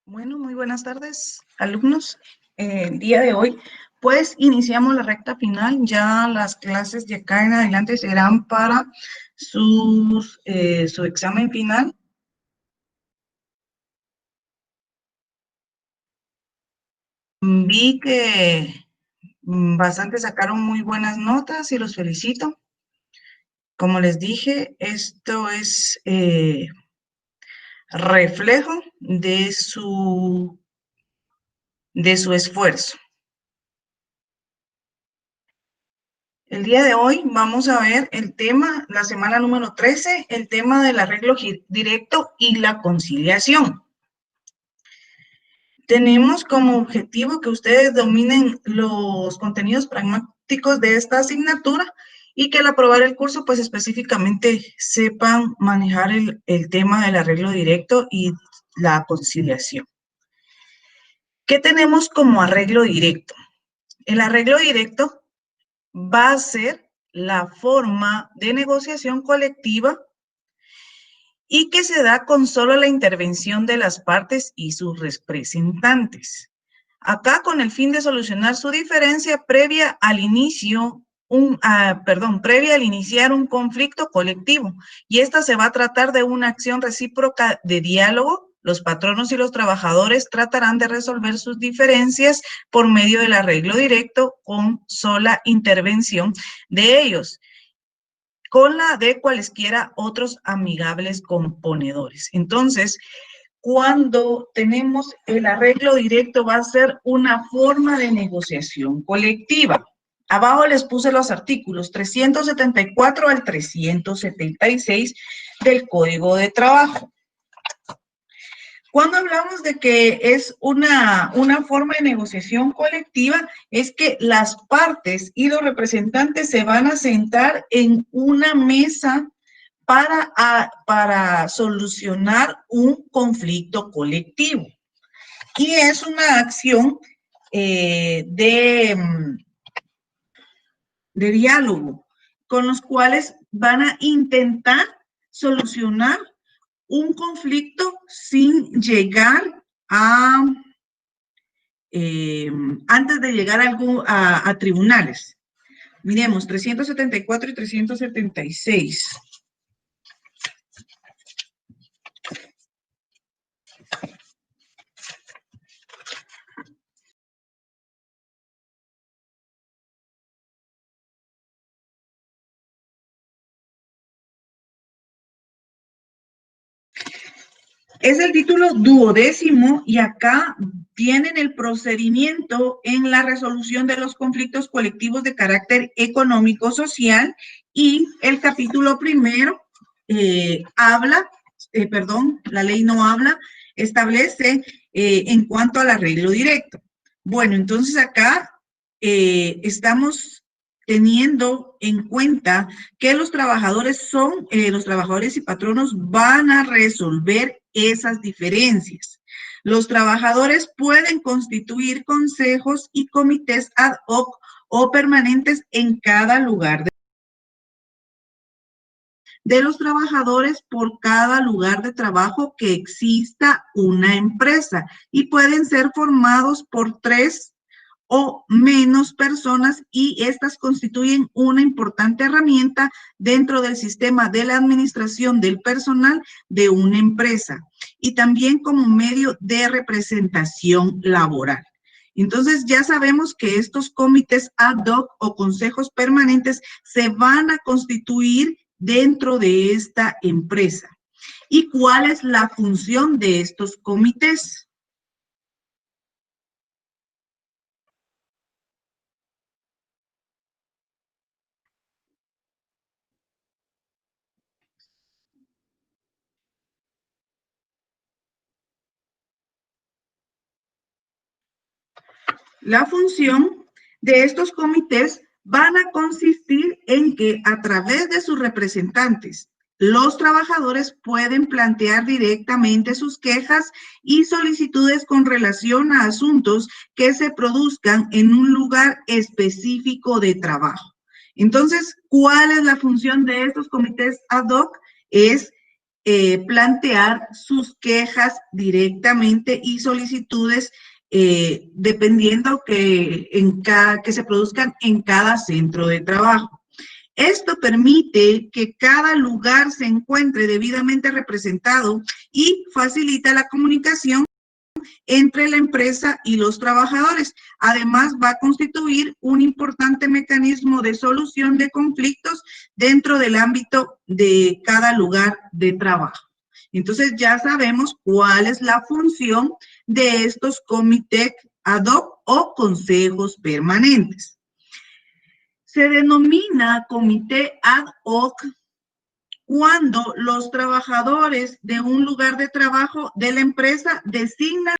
Bueno, muy buenas tardes, alumnos. El día de hoy, pues, iniciamos la recta final. Ya las clases de acá en adelante serán para su examen final. Vi que bastante sacaron muy buenas notas y los felicito. Como les dije, esto es reflejo de su esfuerzo. El día de hoy vamos a ver el tema, la semana número 13, el tema del arreglo directo y la conciliación. Tenemos como objetivo que ustedes dominen los contenidos pragmáticos de esta asignatura y que al aprobar el curso, pues específicamente sepan manejar el tema del arreglo directo y la conciliación. ¿Qué tenemos como arreglo directo? El arreglo directo va a ser la forma de negociación colectiva y que se da con solo la intervención de las partes y sus representantes. Acá con el fin de solucionar su diferencia previa al inicio, previa al iniciar un conflicto colectivo. Y esta se va a tratar de una acción recíproca de diálogo. Los patronos y los trabajadores tratarán de resolver sus diferencias por medio del arreglo directo con sola intervención de ellos, con la de cualesquiera otros amigables componedores. Entonces, cuando tenemos el arreglo directo, va a ser una forma de negociación colectiva. Abajo les puse los artículos 374 al 376 del Código de Trabajo. Cuando hablamos de que es una forma de negociación colectiva, es que las partes y los representantes se van a sentar en una mesa para solucionar un conflicto colectivo. Y es una acción de diálogo, con los cuales van a intentar solucionar un conflicto sin llegar a, antes de llegar a tribunales. Miremos, 374 y 376. Es el título 12º y acá tienen el procedimiento en la resolución de los conflictos colectivos de carácter económico-social y el capítulo primero la ley no habla, establece en cuanto al arreglo directo. Bueno, entonces acá estamos teniendo en cuenta que los trabajadores y patronos van a resolver esas diferencias. Los trabajadores pueden constituir consejos y comités ad hoc o permanentes en cada lugar de los trabajadores por cada lugar de trabajo que exista una empresa y pueden ser formados por 3 o menos personas y estas constituyen una importante herramienta dentro del sistema de la administración del personal de una empresa y también como medio de representación laboral. Entonces ya sabemos que estos comités ad hoc o consejos permanentes se van a constituir dentro de esta empresa. ¿Y cuál es la función de estos comités? La función de estos comités van a consistir en que a través de sus representantes, los trabajadores pueden plantear directamente sus quejas y solicitudes con relación a asuntos que se produzcan en un lugar específico de trabajo. Entonces, ¿cuál es la función de estos comités ad hoc? es plantear sus quejas directamente y solicitudes dependiendo que se produzcan en cada centro de trabajo. Esto permite que cada lugar se encuentre debidamente representado y facilita la comunicación entre la empresa y los trabajadores. Además, va a constituir un importante mecanismo de solución de conflictos dentro del ámbito de cada lugar de trabajo. Entonces, ya sabemos cuál es la función de estos comités ad hoc o consejos permanentes. Se denomina comité ad hoc cuando los trabajadores de un lugar de trabajo de la empresa designan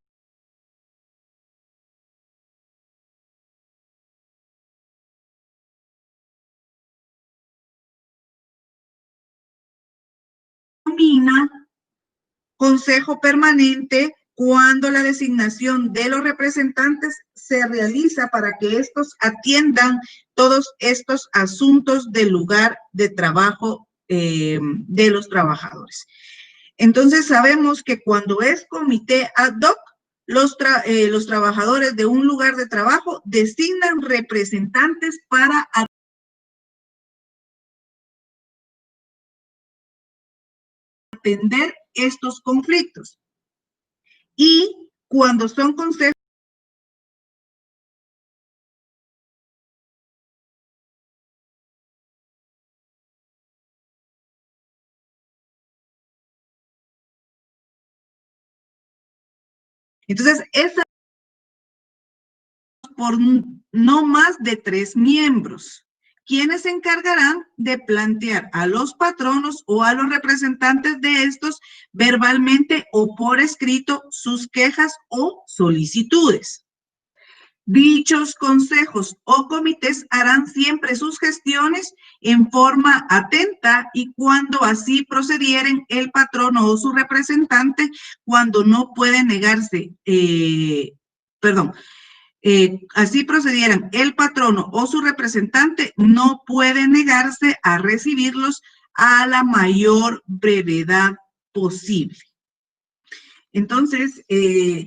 consejo permanente cuando la designación de los representantes se realiza para que estos atiendan todos estos asuntos del lugar de trabajo de los trabajadores. Entonces sabemos que cuando es comité ad hoc, los trabajadores de un lugar de trabajo designan representantes para atender estos conflictos. Y cuando son consejos, entonces esa por no más de 3 miembros, quienes se encargarán de plantear a los patronos o a los representantes de estos verbalmente o por escrito sus quejas o solicitudes. Dichos consejos o comités harán siempre sus gestiones en forma atenta y cuando así procedieren el patrono o su representante, cuando no puede negarse, así procedieran el patrono o su representante, no puede negarse a recibirlos a la mayor brevedad posible. Entonces,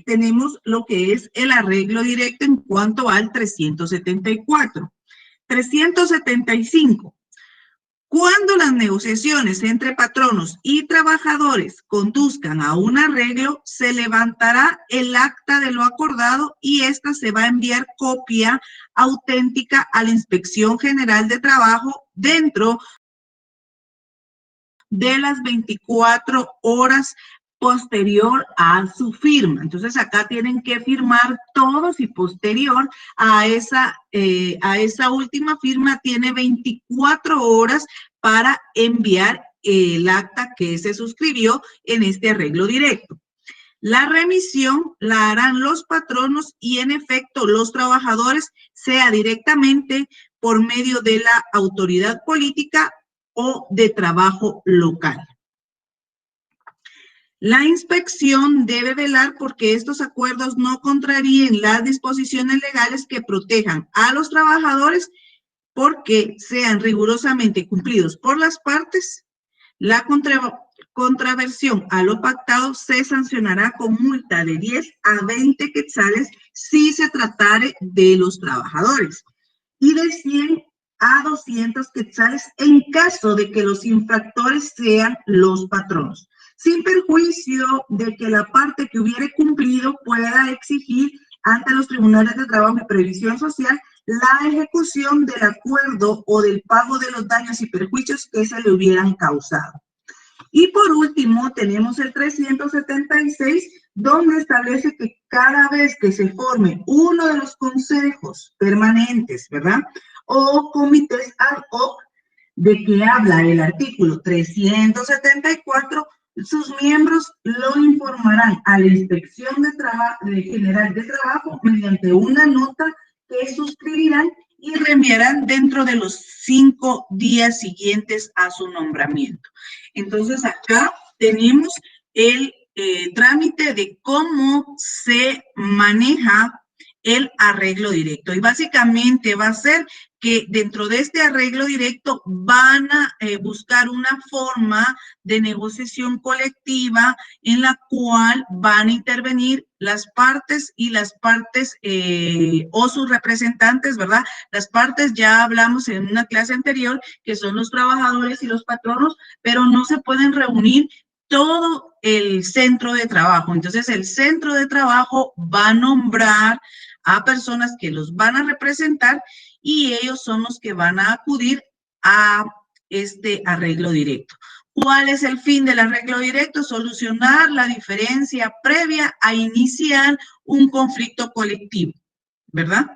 tenemos lo que es el arreglo directo en cuanto al 374. 375. Cuando las negociaciones entre patronos y trabajadores conduzcan a un arreglo, se levantará el acta de lo acordado y esta se va a enviar copia auténtica a la Inspección General de Trabajo dentro de las 24 horas posterior a su firma. Entonces, acá tienen que firmar todos y posterior a esa última firma tiene 24 horas para enviar el acta que se suscribió en este arreglo directo. La remisión la harán los patronos y en efecto los trabajadores, sea directamente por medio de la autoridad política o de trabajo local. La inspección debe velar porque estos acuerdos no contraríen las disposiciones legales que protejan a los trabajadores porque sean rigurosamente cumplidos por las partes. La contraversión a lo pactado se sancionará con multa de 10 a 20 quetzales si se tratare de los trabajadores y de 100 a 200 quetzales en caso de que los infractores sean los patronos, sin perjuicio de que la parte que hubiere cumplido pueda exigir ante los tribunales de trabajo y previsión social la ejecución del acuerdo o del pago de los daños y perjuicios que se le hubieran causado. Y por último, tenemos el 376, donde establece que cada vez que se forme uno de los consejos permanentes, ¿verdad? O comités ad hoc, de que habla el artículo 374, sus miembros lo informarán a la Inspección General de Trabajo mediante una nota que suscribirán y reenviarán dentro de los 5 días siguientes a su nombramiento. Entonces, acá tenemos el trámite de cómo se maneja el arreglo directo. Y básicamente va a ser que dentro de este arreglo directo van a buscar una forma de negociación colectiva en la cual van a intervenir las partes y las partes o sus representantes, ¿verdad? Las partes ya hablamos en una clase anterior, que son los trabajadores y los patronos, pero no se pueden reunir todo el centro de trabajo. Entonces, el centro de trabajo va a nombrar a personas que los van a representar y ellos son los que van a acudir a este arreglo directo. ¿Cuál es el fin del arreglo directo? Solucionar la diferencia previa a iniciar un conflicto colectivo, ¿verdad?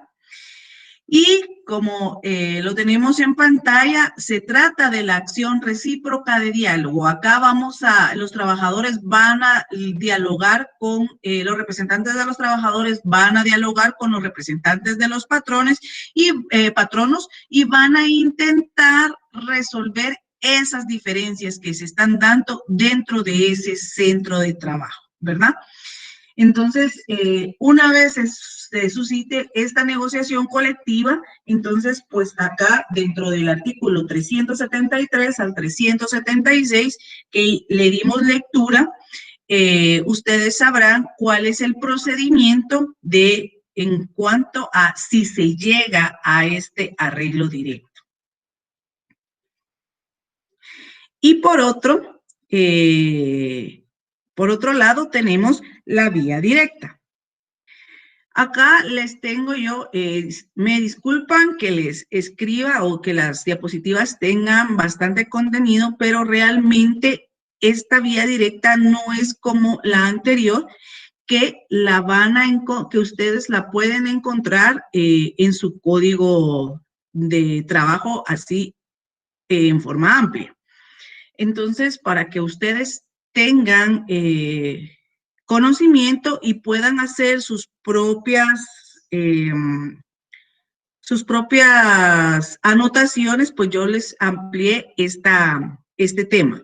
Y como lo tenemos en pantalla, se trata de la acción recíproca de diálogo. Acá los trabajadores van a dialogar con, los representantes de los trabajadores van a dialogar con los representantes de los patronos y van a intentar resolver esas diferencias que se están dando dentro de ese centro de trabajo, ¿verdad? Entonces, una vez se suscite esta negociación colectiva, entonces, pues acá dentro del artículo 373 al 376, que le dimos lectura, ustedes sabrán cuál es el procedimiento en cuanto a si se llega a este arreglo directo. Y por otro lado, tenemos la vía directa. Acá les tengo yo, me disculpan que les escriba o que las diapositivas tengan bastante contenido, pero realmente esta vía directa no es como la anterior, que que ustedes la pueden encontrar en su código de trabajo así en forma amplia. Entonces, para que ustedes tengan conocimiento y puedan hacer sus propias anotaciones, pues yo les amplié este tema.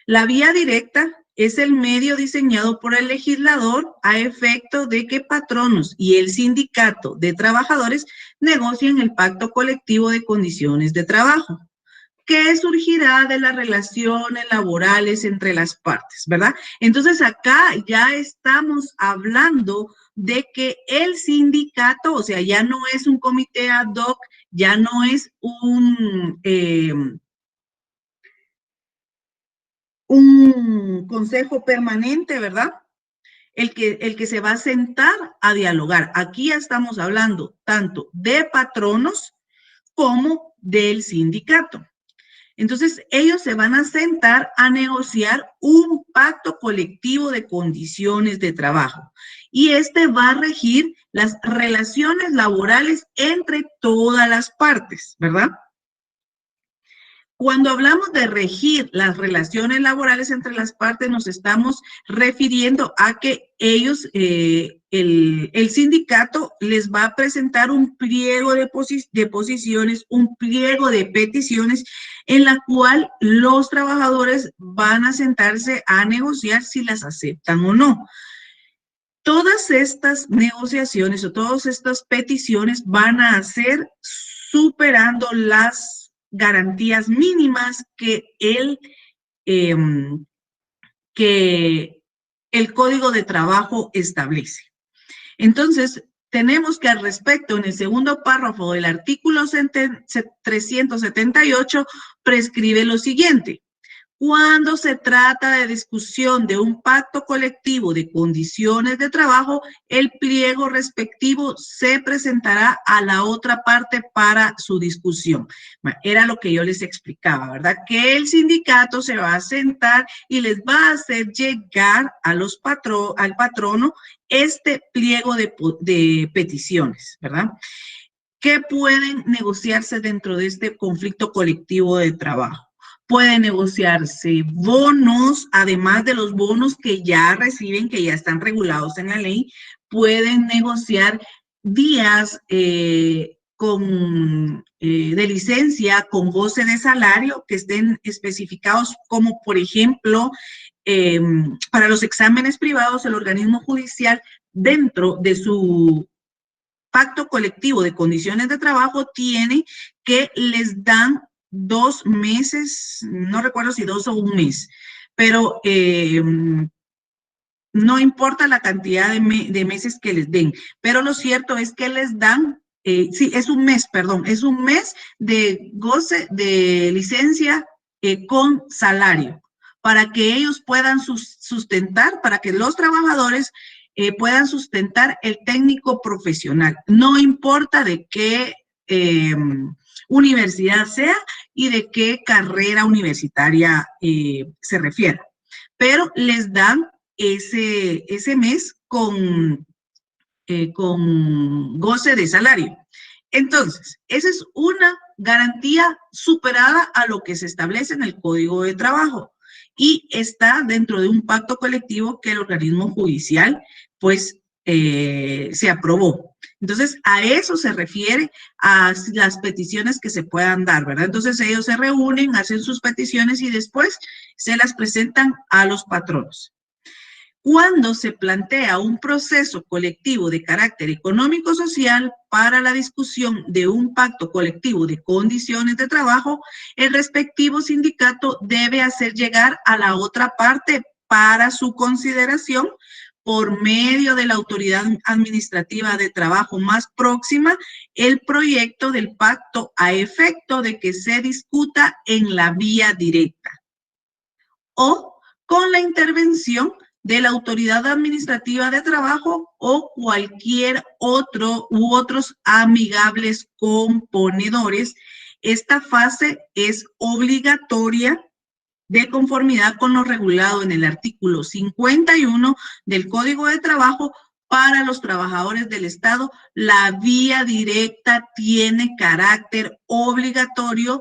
La vía directa es el medio diseñado por el legislador a efecto de que patronos y el sindicato de trabajadores negocien el pacto colectivo de condiciones de trabajo, que surgirá de las relaciones laborales entre las partes, ¿verdad? Entonces acá ya estamos hablando de que el sindicato, o sea, ya no es un comité ad hoc, ya no es un consejo permanente, ¿verdad? El que se va a sentar a dialogar. Aquí ya estamos hablando tanto de patronos como del sindicato. Entonces, ellos se van a sentar a negociar un pacto colectivo de condiciones de trabajo. Y este va a regir las relaciones laborales entre todas las partes, ¿verdad? Cuando hablamos de regir las relaciones laborales entre las partes, nos estamos refiriendo a que ellos, el sindicato les va a presentar un pliego de posiciones, un pliego de peticiones en la cual los trabajadores van a sentarse a negociar si las aceptan o no. Todas estas negociaciones o todas estas peticiones van a ser superando las garantías mínimas que el Código de Trabajo establece. Entonces, tenemos que al respecto, en el segundo párrafo del artículo 378, prescribe lo siguiente. Cuando se trata de discusión de un pacto colectivo de condiciones de trabajo, el pliego respectivo se presentará a la otra parte para su discusión. Era lo que yo les explicaba, ¿verdad? Que el sindicato se va a sentar y les va a hacer llegar al patrono este pliego de peticiones, ¿verdad? Que pueden negociarse dentro de este conflicto colectivo de trabajo. Pueden negociarse bonos, además de los bonos que ya reciben, que ya están regulados en la ley. Pueden negociar días de licencia con goce de salario que estén especificados, como por ejemplo, para los exámenes privados, el organismo judicial dentro de su pacto colectivo de condiciones de trabajo tiene que les dan 2 meses, no recuerdo si 2 o 1 mes, pero no importa la cantidad de meses que les den, pero lo cierto es que les dan, sí, es 1 mes, perdón, es 1 mes de goce de licencia con salario, para que ellos puedan sustentar, para que los trabajadores puedan sustentar el técnico profesional. No importa de qué universidad sea y de qué carrera universitaria se refiera, pero les dan ese mes con goce de salario. Entonces, esa es una garantía superada a lo que se establece en el Código de Trabajo y está dentro de un pacto colectivo que el organismo judicial, pues, se aprobó. Entonces, a eso se refiere a las peticiones que se puedan dar, ¿verdad? Entonces, ellos se reúnen, hacen sus peticiones y después se las presentan a los patronos. Cuando se plantea un proceso colectivo de carácter económico-social para la discusión de un pacto colectivo de condiciones de trabajo, el respectivo sindicato debe hacer llegar a la otra parte para su consideración por medio de la autoridad administrativa de trabajo más próxima el proyecto del pacto a efecto de que se discuta en la vía directa o con la intervención de la autoridad administrativa de trabajo o cualquier otro u otros amigables componedores. Esta fase es obligatoria de conformidad con lo regulado en el artículo 51 del Código de Trabajo. Para los trabajadores del Estado, la vía directa tiene carácter obligatorio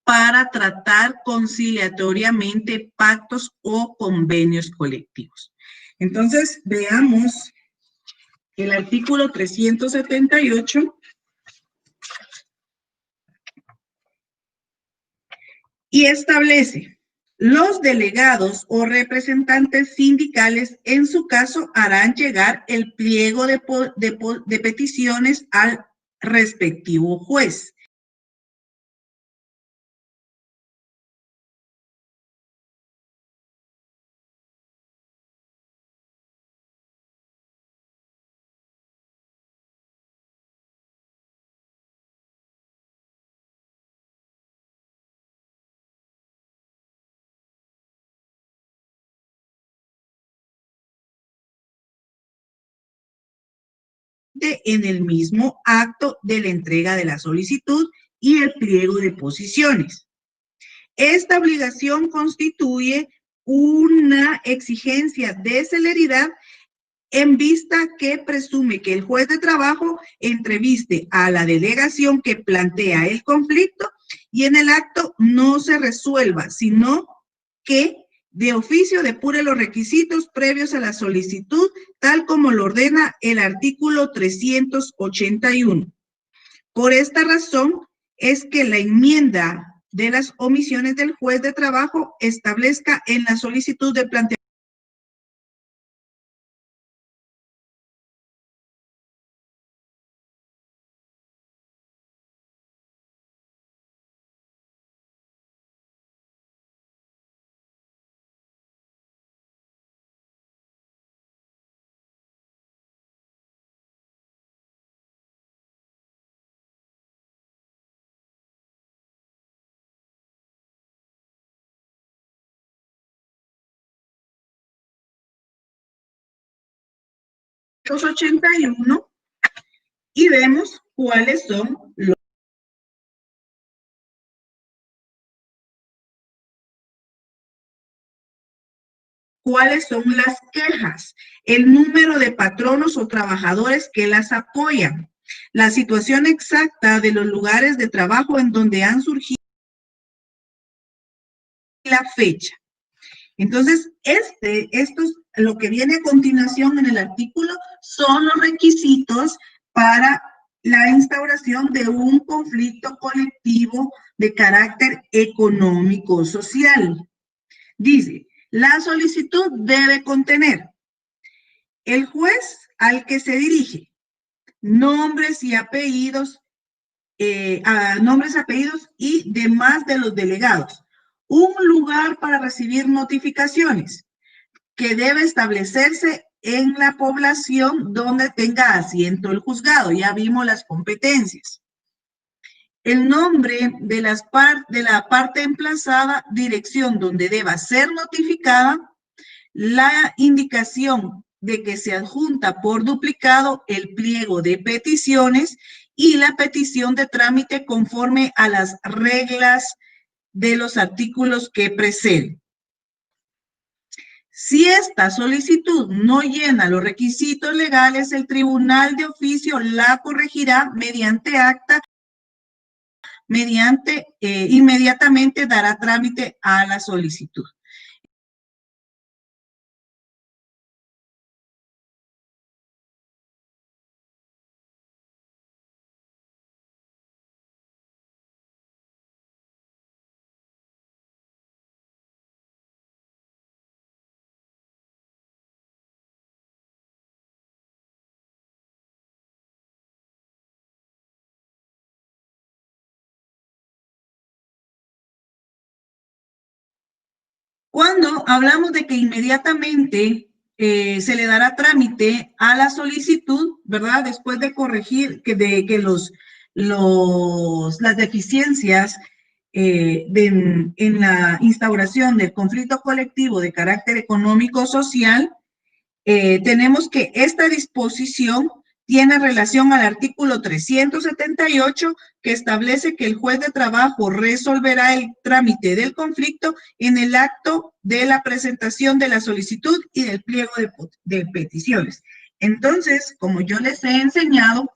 para tratar conciliatoriamente pactos o convenios colectivos. Entonces, veamos el artículo 378 y establece: los delegados o representantes sindicales, en su caso, harán llegar el pliego de peticiones al respectivo juez. En el mismo acto de la entrega de la solicitud y el pliego de posiciones. Esta obligación constituye una exigencia de celeridad en vista que presume que el juez de trabajo entreviste a la delegación que plantea el conflicto y en el acto no se resuelva, sino que de oficio depure los requisitos previos a la solicitud, tal como lo ordena el artículo 381. Por esta razón es que la enmienda de las omisiones del juez de trabajo establezca en la solicitud de planteamiento los 81 y vemos cuáles son los cuáles son las quejas, el número de patronos o trabajadores que las apoyan, la situación exacta de los lugares de trabajo en donde han surgido la fecha. Entonces, lo que viene a continuación en el artículo son los requisitos para la instauración de un conflicto colectivo de carácter económico-social. Dice, la solicitud debe contener el juez al que se dirige, nombres y apellidos, nombres, apellidos y demás de los delegados. Un lugar para recibir notificaciones que debe establecerse en la población donde tenga asiento el juzgado. Ya vimos las competencias. El nombre de la parte emplazada, dirección donde deba ser notificada, la indicación de que se adjunta por duplicado el pliego de peticiones y la petición de trámite conforme a las reglas de los artículos que preceden. Si esta solicitud no llena los requisitos legales, el tribunal de oficio la corregirá mediante acta, inmediatamente dará trámite a la solicitud. Cuando hablamos de que inmediatamente se le dará trámite a la solicitud, ¿verdad? Después de corregir que las deficiencias en la instauración del conflicto colectivo de carácter económico-social, tenemos que esta disposición tiene relación al artículo 378, que establece que el juez de trabajo resolverá el trámite del conflicto en el acto de la presentación de la solicitud y del pliego de peticiones. Entonces, como yo les he enseñado,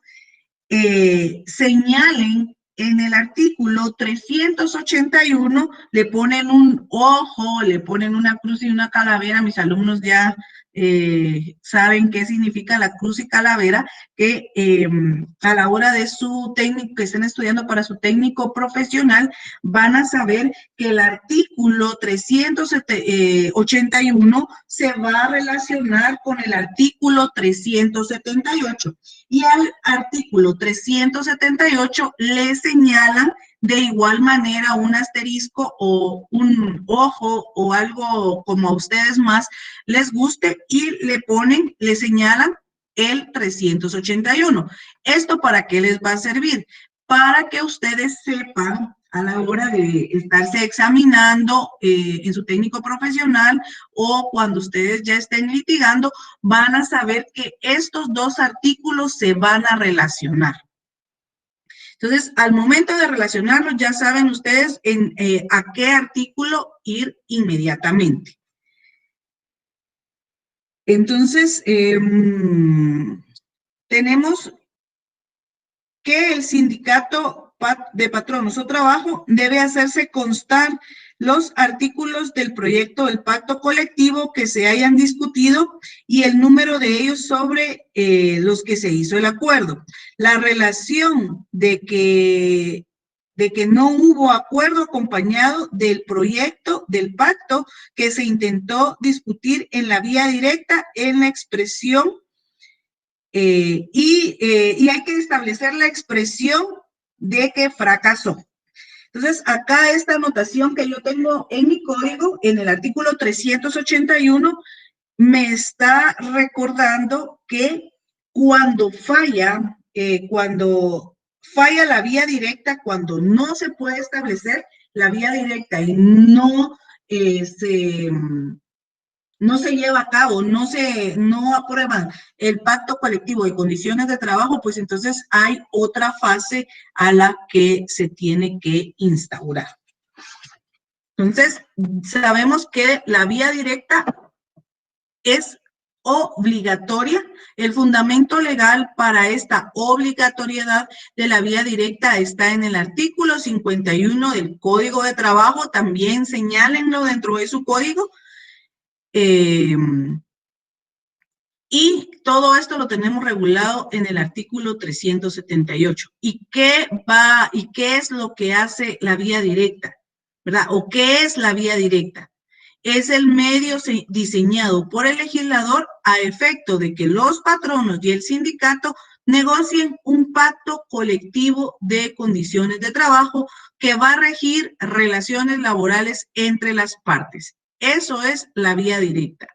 señalen en el artículo 381, le ponen un ojo, le ponen una cruz y una calavera. Mis alumnos ya saben qué significa la cruz y calavera, que a la hora de su técnico, que estén estudiando para su técnico profesional, van a saber que el artículo 381 se va a relacionar con el artículo 378. Y al artículo 378 le señalan de igual manera un asterisco o un ojo o algo como a ustedes más les guste y le señalan el 381. ¿Esto para qué les va a servir? Para que ustedes sepan a la hora de estarse examinando en su técnico profesional o cuando ustedes ya estén litigando, van a saber que estos dos artículos se van a relacionar. Entonces, al momento de relacionarlos, ya saben ustedes a qué artículo ir inmediatamente. Entonces, tenemos que el sindicato de patronos o trabajo debe hacerse constar los artículos del proyecto del pacto colectivo que se hayan discutido y el número de ellos sobre los que se hizo el acuerdo. La relación de que no hubo acuerdo acompañado del proyecto del pacto que se intentó discutir en la vía directa en la expresión y hay que establecer la expresión de que fracasó. Entonces, acá esta anotación que yo tengo en mi código, en el artículo 381, me está recordando que cuando falla la vía directa, cuando no se puede establecer la vía directa y no se lleva a cabo, no aprueban el pacto colectivo de condiciones de trabajo, pues entonces hay otra fase a la que se tiene que instaurar. Entonces, sabemos que la vía directa es obligatoria. El fundamento legal para esta obligatoriedad de la vía directa está en el artículo 51 del Código de Trabajo. También señálenlo dentro de su código. Y todo esto lo tenemos regulado en el artículo 378. ¿Y qué es lo que hace la vía directa? ¿Verdad? ¿O qué es la vía directa? Es el medio diseñado por el legislador a efecto de que los patronos y el sindicato negocien un pacto colectivo de condiciones de trabajo que va a regir relaciones laborales entre las partes. Eso es la vía directa.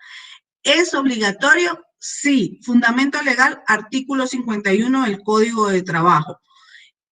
¿Es obligatorio? Sí. Fundamento legal, artículo 51 del Código de Trabajo.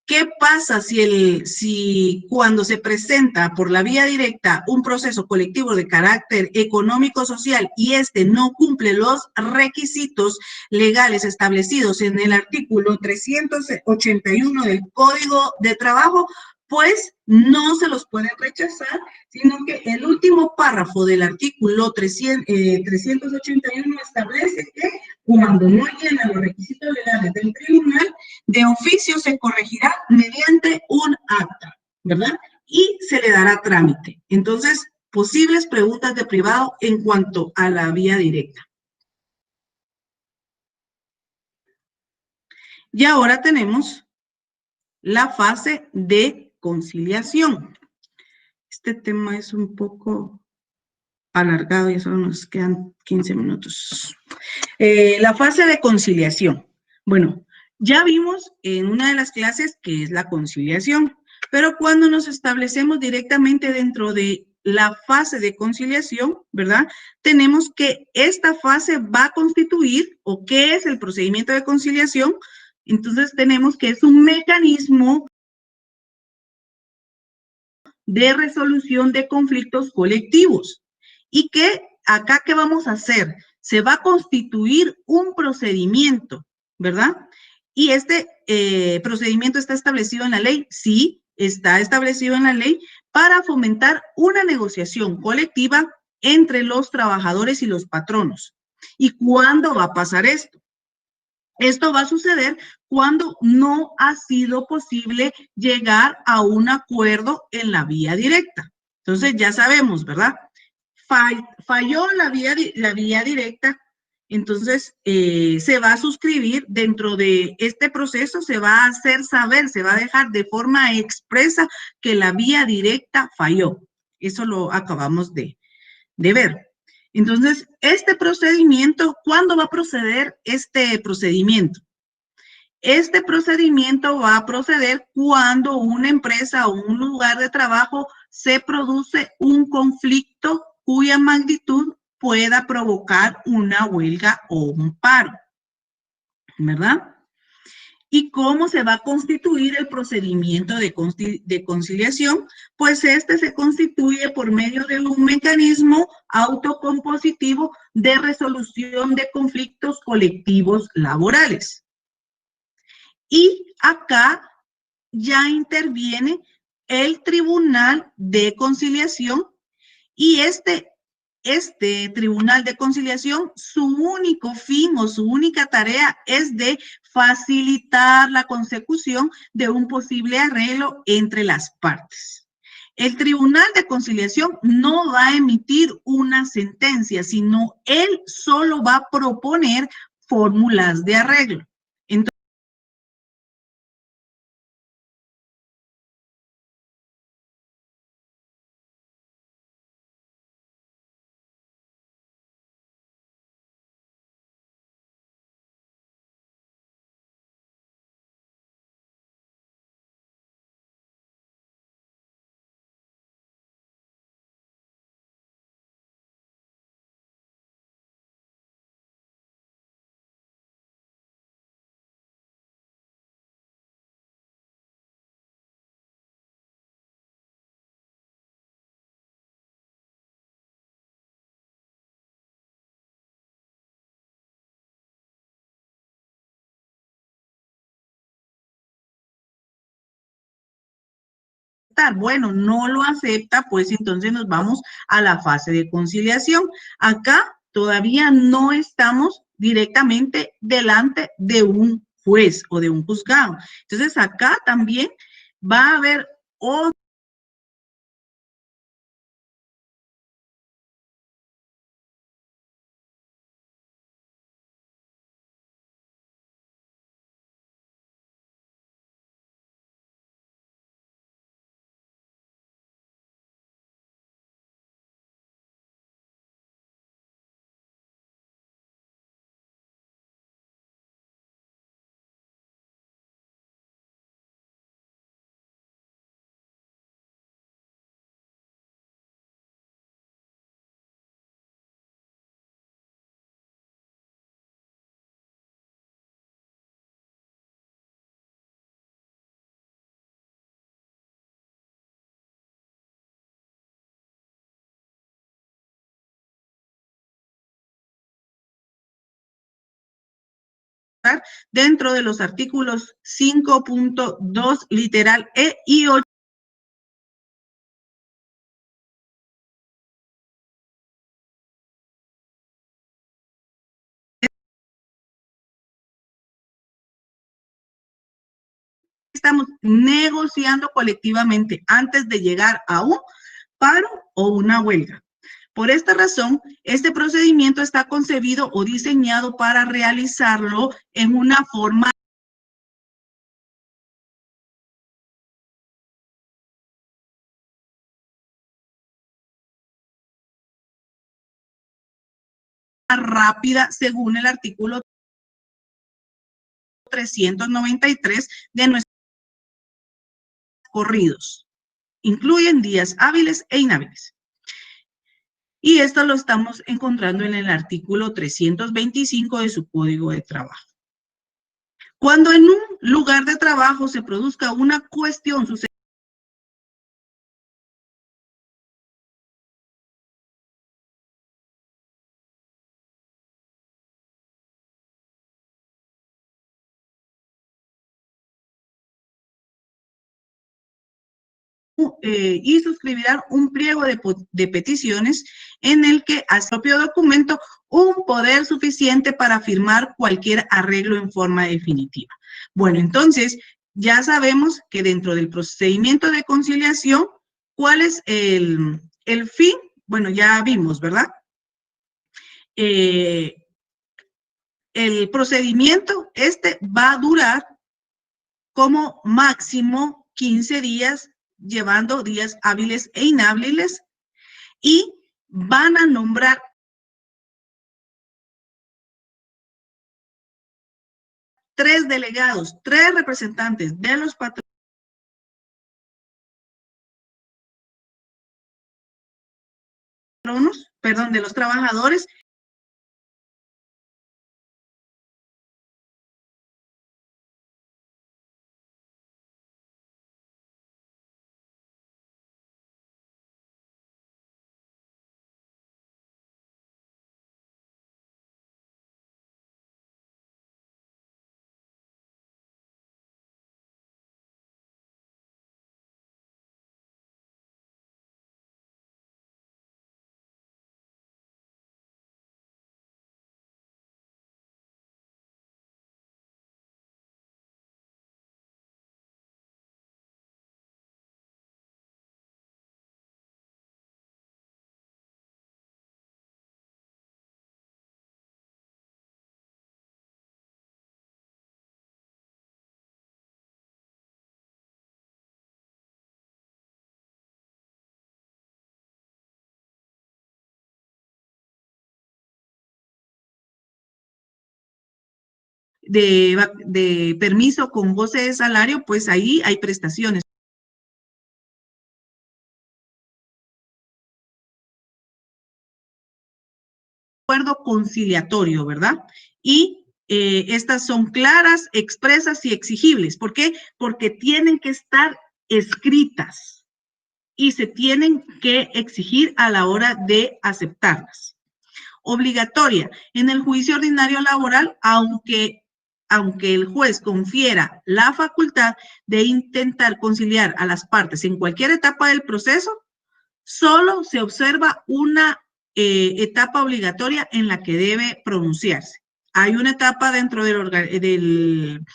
¿Qué pasa si cuando se presenta por la vía directa un proceso colectivo de carácter económico-social y este no cumple los requisitos legales establecidos en el artículo 381 del Código de Trabajo? Pues no se los pueden rechazar, sino que el último párrafo del artículo 381 establece que cuando no llenan los requisitos legales del tribunal, de oficio se corregirá mediante un acta, ¿verdad? Y se le dará trámite. Entonces, posibles preguntas de privado en cuanto a la vía directa. Y ahora tenemos la fase de conciliación. Este tema es un poco alargado y solo nos quedan 15 minutos. La fase de conciliación. Bueno, ya vimos en una de las clases qué es la conciliación, pero cuando nos establecemos directamente dentro de la fase de conciliación, ¿verdad? Tenemos que esta fase va a constituir, o qué es el procedimiento de conciliación, entonces tenemos que es un mecanismo de resolución de conflictos colectivos. Y que acá, ¿qué vamos a hacer? Se va a constituir un procedimiento, ¿verdad? Y este procedimiento está establecido en la ley, sí, está establecido en la ley para fomentar una negociación colectiva entre los trabajadores y los patronos. ¿Y cuándo va a pasar esto? Esto va a suceder cuando no ha sido posible llegar a un acuerdo en la vía directa. Entonces ya sabemos, ¿verdad? Falló la vía directa, entonces se va a suscribir dentro de este proceso, se va a hacer saber, se va a dejar de forma expresa que la vía directa falló. Eso lo acabamos de ver. Entonces, este procedimiento, ¿cuándo va a proceder este procedimiento? Este procedimiento va a proceder cuando una empresa o un lugar de trabajo se produce un conflicto cuya magnitud pueda provocar una huelga o un paro, ¿verdad? ¿Y cómo se va a constituir el procedimiento de conciliación? Pues este se constituye por medio de un mecanismo autocompositivo de resolución de conflictos colectivos laborales. Y acá ya interviene el Tribunal de Conciliación y este Tribunal de Conciliación, su único fin o su única tarea es de facilitar la consecución de un posible arreglo entre las partes. El Tribunal de Conciliación no va a emitir una sentencia, sino él solo va a proponer fórmulas de arreglo. Entonces, bueno, no lo acepta, pues entonces nos vamos a la fase de conciliación. Acá todavía no estamos directamente delante de un juez o de un juzgado. Entonces acá también va a haber otro dentro de los artículos 5.2 literal E y 8. Estamos negociando colectivamente antes de llegar a un paro o una huelga. Por esta razón, este procedimiento está concebido o diseñado para realizarlo en una forma rápida según el artículo 393 de nuestros corridos. Incluyen días hábiles e inhábiles. Y esto lo estamos encontrando en el artículo 325 de su Código de Trabajo. Cuando en un lugar de trabajo se produzca una cuestión y suscribirán un pliego de peticiones en el que a su propio documento un poder suficiente para firmar cualquier arreglo en forma definitiva. Bueno, entonces ya sabemos que dentro del procedimiento de conciliación, ¿cuál es el fin? Bueno, ya vimos, ¿verdad? El procedimiento va a durar como máximo 15 días, llevando días hábiles e inhábiles, y van a nombrar 3 delegados, 3 representantes de los patronos, perdón, de los trabajadores, de permiso con goce de salario, pues ahí hay prestaciones. Acuerdo conciliatorio, ¿verdad? Y estas son claras, expresas y exigibles. ¿Por qué? Porque tienen que estar escritas y se tienen que exigir a la hora de aceptarlas. Obligatoria. En el juicio ordinario laboral, aunque el juez confiera la facultad de intentar conciliar a las partes en cualquier etapa del proceso, solo se observa una etapa obligatoria en la que debe pronunciarse. Hay una etapa dentro del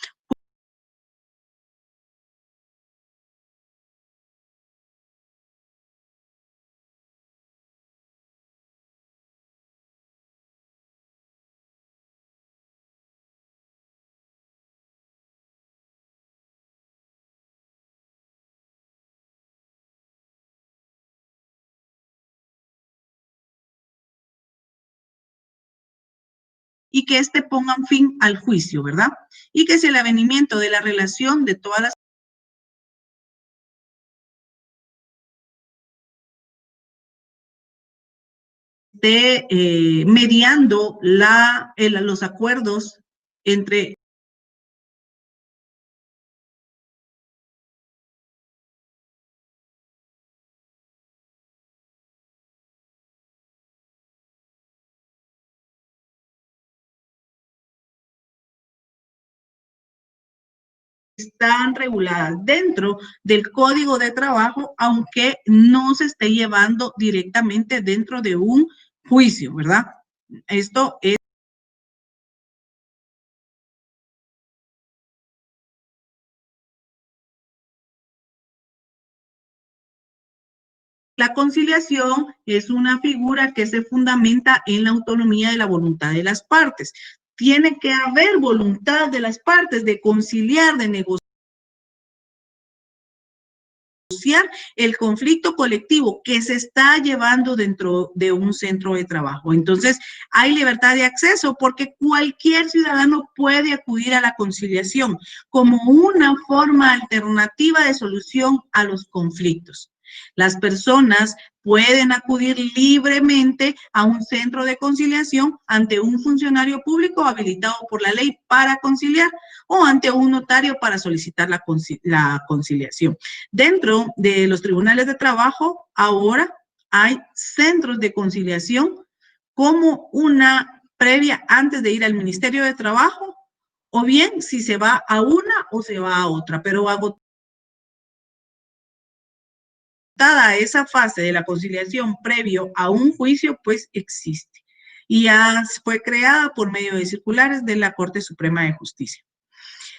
y que éste pongan fin al juicio, ¿verdad? Y que si el avenimiento de la relación de todas las mediando los acuerdos entre están reguladas dentro del Código de Trabajo, aunque no se esté llevando directamente dentro de un juicio, ¿verdad? Esto es la conciliación, es una figura que se fundamenta en la autonomía de la voluntad de las partes. Tiene que haber voluntad de las partes de conciliar, de negociar el conflicto colectivo que se está llevando dentro de un centro de trabajo. Entonces, hay libertad de acceso porque cualquier ciudadano puede acudir a la conciliación como una forma alternativa de solución a los conflictos. Las personas pueden acudir libremente a un centro de conciliación ante un funcionario público habilitado por la ley para conciliar o ante un notario para solicitar la conciliación. Dentro de los tribunales de trabajo, ahora hay centros de conciliación como una previa antes de ir al Ministerio de Trabajo, o bien si se va a una o se va a otra, pero agotada esa fase de la conciliación previo a un juicio, pues existe. Y ya fue creada por medio de circulares de la Corte Suprema de Justicia.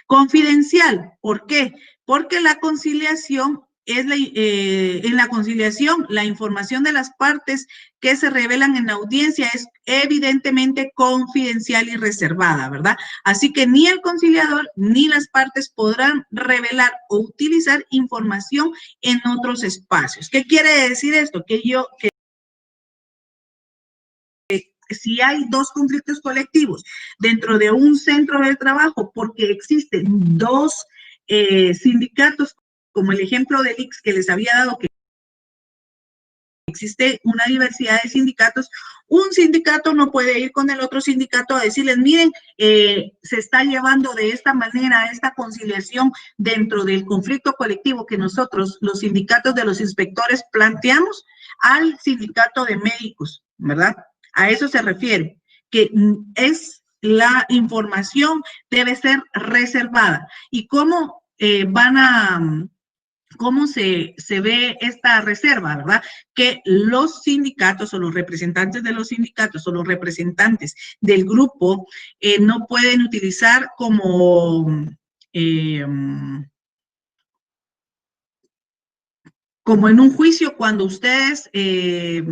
Confidencial, ¿por qué? Porque la conciliación es en la conciliación la información de las partes que se revelan en la audiencia es evidentemente confidencial y reservada, ¿verdad? Así que ni el conciliador ni las partes podrán revelar o utilizar información en otros espacios. ¿Qué quiere decir esto? Que si hay dos conflictos colectivos dentro de un centro de trabajo porque existen dos sindicatos, como el ejemplo del IX que les había dado, que existe una diversidad de sindicatos, un sindicato no puede ir con el otro sindicato a decirles, miren, se está llevando de esta manera esta conciliación dentro del conflicto colectivo que nosotros, los sindicatos de los inspectores, planteamos al sindicato de médicos, ¿verdad? A eso se refiere, que es la información debe ser reservada. ¿Y cómo cómo se ve esta reserva, ¿verdad? Que los sindicatos o los representantes de los sindicatos o los representantes del grupo no pueden utilizar como en un juicio cuando ustedes se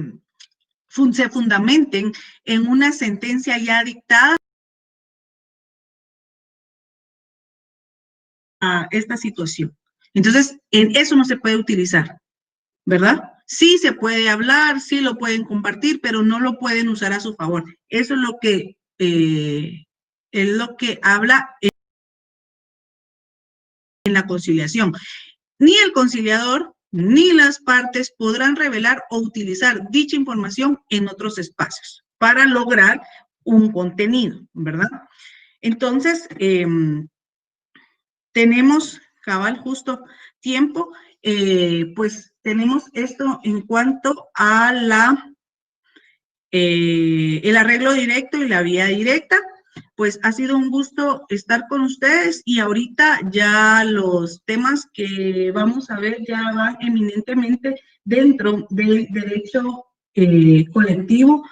fundamenten en una sentencia ya dictada a esta situación. Entonces, en eso no se puede utilizar, ¿verdad? Sí se puede hablar, sí lo pueden compartir, pero no lo pueden usar a su favor. Eso es lo que habla en la conciliación. Ni el conciliador ni las partes podrán revelar o utilizar dicha información en otros espacios para lograr un contenido, ¿verdad? Entonces, tenemos, cabal, justo tiempo, pues tenemos esto en cuanto a el arreglo directo y la vía directa. Pues ha sido un gusto estar con ustedes y ahorita ya los temas que vamos a ver ya van eminentemente dentro del derecho colectivo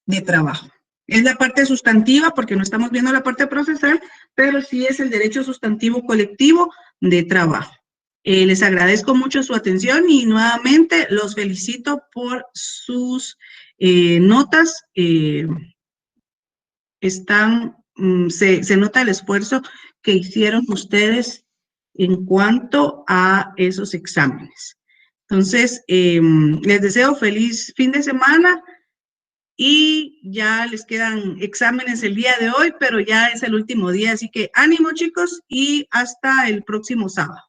de trabajo. Es la parte sustantiva porque no estamos viendo la parte procesal, pero sí es el derecho sustantivo colectivo de trabajo. Les agradezco mucho su atención y nuevamente los felicito por sus notas. Se nota el esfuerzo que hicieron ustedes en cuanto a esos exámenes. Entonces, les deseo feliz fin de semana. Y ya les quedan exámenes el día de hoy, pero ya es el último día, así que ánimo chicos y hasta el próximo sábado.